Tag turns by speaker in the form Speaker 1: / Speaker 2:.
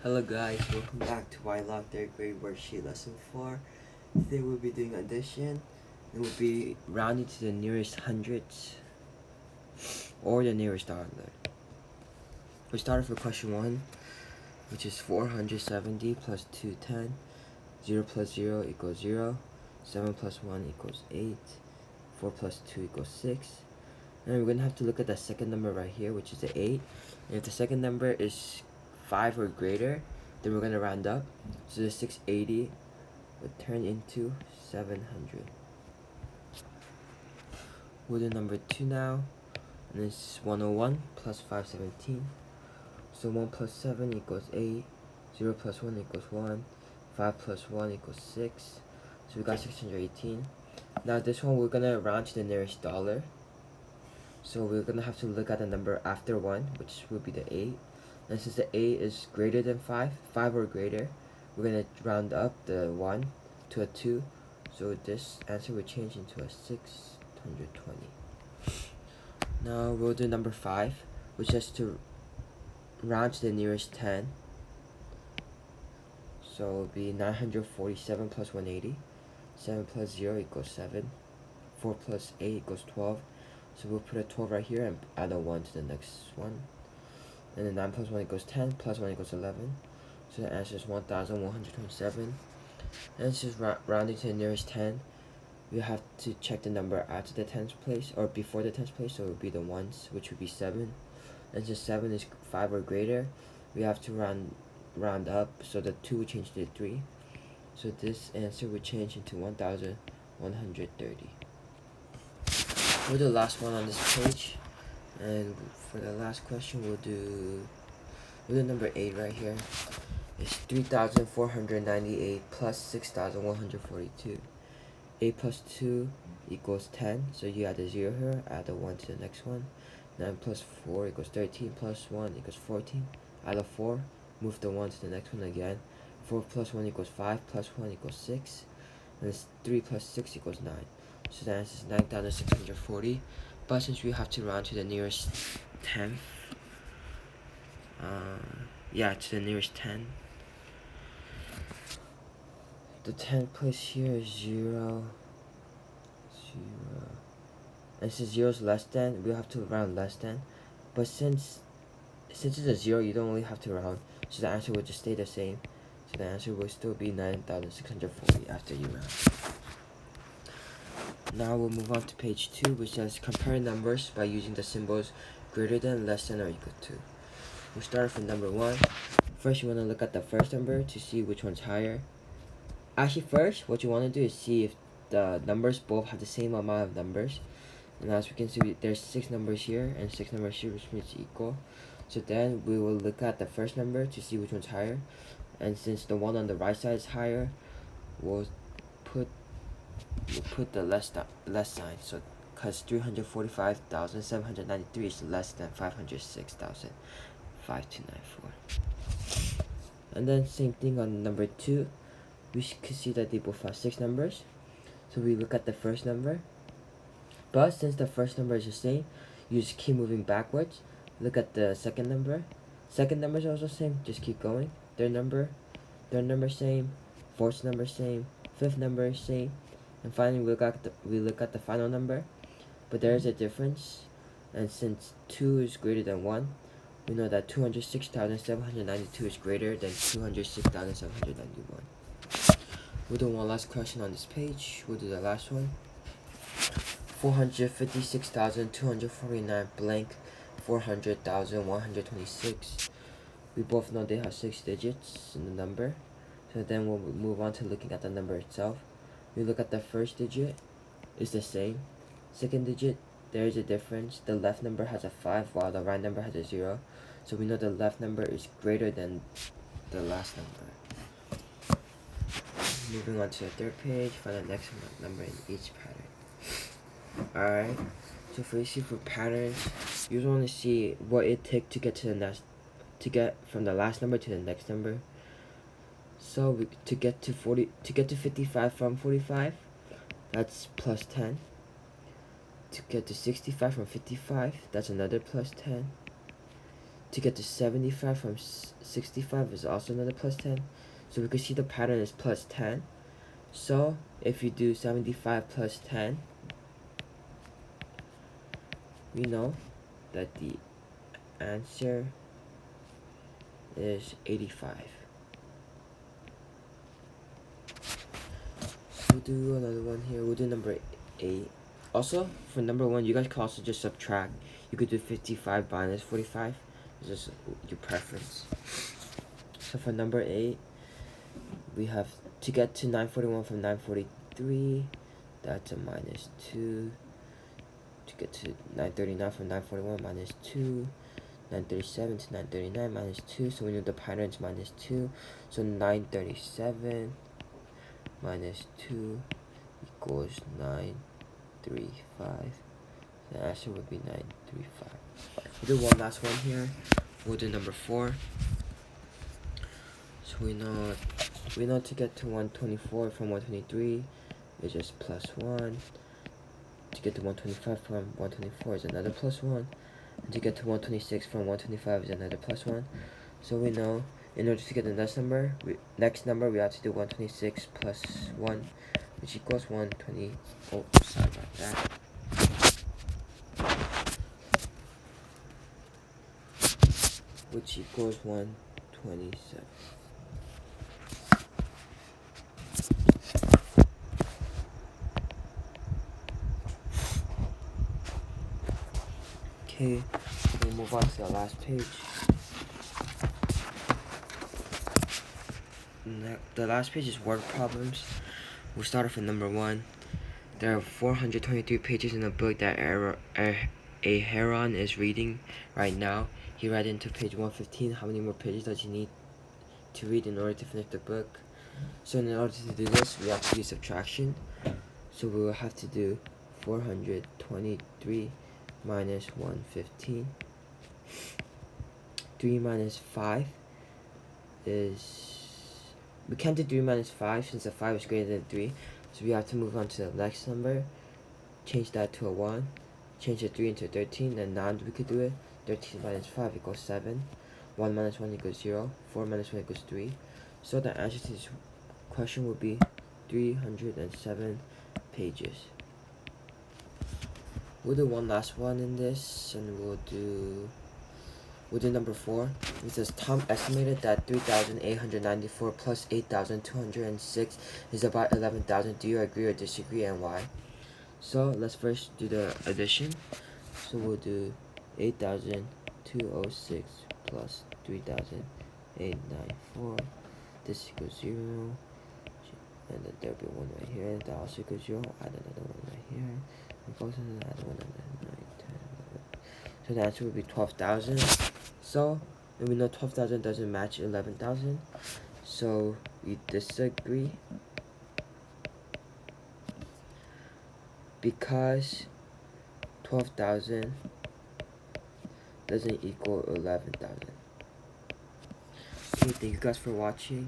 Speaker 1: Hello guys, welcome back to YLog 3rd grade worksheet lesson 4. Today we'll be doing addition and we'll be rounding to the nearest hundreds or the nearest dollar. We started for question 1, which is 470 plus 210. 0 plus 0 equals 0. 7 plus 1 equals 8. 4 plus 2 equals 6. And we're going to have to look at the second number right here, which is the 8. And if the second number is 5 or greater, then we're going to round up. So the 680 would turn into 700. We'll do number 2 now. And this is 101 plus 517. So 1 plus 7 equals 8. 0 plus 1 equals 1. 5 plus 1 equals 6. So we got 618. Now this one we're going to round to the nearest dollar. So we're going to have to look at the number after 1, which will be the 8. And since the 8 is greater than 5 or greater, we're going to round up the 1 to a 2. So this answer will change into a 620. Now we'll do number 5, which is to round to the nearest 10. So it will be 947 plus 180. 7 plus 0 equals 7. 4 plus 8 equals 12. So we'll put a 12 right here and add a 1 to the next one. And then 9 plus 1 equals 10, plus 1 equals 11. So the answer is 1127. And this is rounding to the nearest 10. We have to check the number after the 10th place, or before the 10th place, so it would be the ones, which would be 7. And since 7 is 5 or greater, we have to round up, so the 2 would change to 3. So this answer would change into 1130. We'll do the last one on this page. And for the last question, we'll do number 8 right here. It's 3,498 plus 6,142. 8 plus 2 equals 10. So you add a 0 here, add a 1 to the next one. 9 plus 4 equals 13, plus 1 equals 14. Add a 4, move the 1 to the next one again. 4 plus 1 equals 5, plus 1 equals 6. And it's 3 plus 6 equals 9. So the answer is 9,640. But since we have to round to the nearest 10, to the nearest 10. The 10th place here is 0. And since 0 is less than, we have to round less than. But since it's a 0, you don't really have to round. So the answer will just stay the same. So the answer will still be 9,640 after you round. Now we'll move on to page 2, which says compare numbers by using the symbols greater than, less than, or equal to. We'll start from number 1. First, you want to look at the first number to see which one's higher. Actually, first, what you want to do is see if the numbers both have the same amount of numbers. And as we can see, there's 6 numbers here and 6 numbers here, which means equal. So then we will look at the first number to see which one's higher. And since the one on the right side is higher, we'll put the less sign. So because 345,793 is less than 506,5294. And then same thing on number 2. We can see that they both have 6 numbers. So we look at the first number. But since the first number is the same, you just keep moving backwards. Look at the second number. Second number is also same. Just keep going. Third number same. Fourth number same. Fifth number same. And finally, we look at the final number. But there is a difference. And since 2 is greater than 1, we know that 206,792 is greater than 206,791. We'll do one last question on this page. We'll do the last one. 456,249 blank 400,126. We both know they have 6 digits in the number. So then we'll move on to looking at the number itself. We look at the first digit, it's the same. Second digit, there is a difference. The left number has a 5 while the right number has a 0. So we know the left number is greater than the last number. Moving on to the third page, find the next number in each pattern. Alright, so for patterns, you just want to see what it takes to get from the last number to the next number. So to get to 55 from 45, that's plus 10. To get to 65 from 55, that's another plus 10. to get to 75 from 65 is also another plus 10. So we can see the pattern is plus 10. So if you do 75 plus 10, we know that the answer is 85. So we'll do another one here. We'll do number 8. Also, for number 1, you guys can also just subtract. You could do 55 minus 45. It's just your preference. So for number 8, we have to get to 941 from 943. That's a minus 2. To get to 939 from 941, minus 2. 937 to 939, minus 2. So we know the pattern is minus 2. So 937 minus 2 equals 935. The answer would be 935. We'll do one last one here. We'll do number 4. So we know to get to 124 from 123 is just plus 1. To get to 125 from 124 is another plus 1. And to get to 126 from 125 is another plus 1. So we know in order to get the next number, we have to do 126 plus 1, which equals 120. Oh, sorry about that. Which equals 127. Okay, we'll move on to the last page. The last page is word problems. We'll start off with number 1. There are 423 pages in the book that a heron is reading right now. He read into page 115. How many more pages does he need to read in order to finish the book? So in order to do this, we have to do subtraction. So we will have to do 423 minus 115. 3 minus 5 is... We can't do 3 minus 5 since the 5 is greater than 3. So we have to move on to the next number. Change that to a 1. Change the 3 into 13. Then now we could do it. 13 minus 5 equals 7. 1 minus 1 equals 0. 4 minus 1 equals 3. So the answer to this question would be 307 pages. We'll do one last one in this, and we'll do number 4. It says Tom estimated that 3,894 plus 8,206 is about 11,000. Do you agree or disagree, and why? So let's first do the addition. So we'll do 8,206 plus 3,894. This equals 0. And then there'll be 1 right here. That also equals 0. Add another 1 right here. And goes in and add 1 and then 9, 10, 11. So the answer would be 12,000. So, and we know 12,000 doesn't match 11,000. So we disagree. Because 12,000 doesn't equal 11,000. Okay, thank you guys for watching.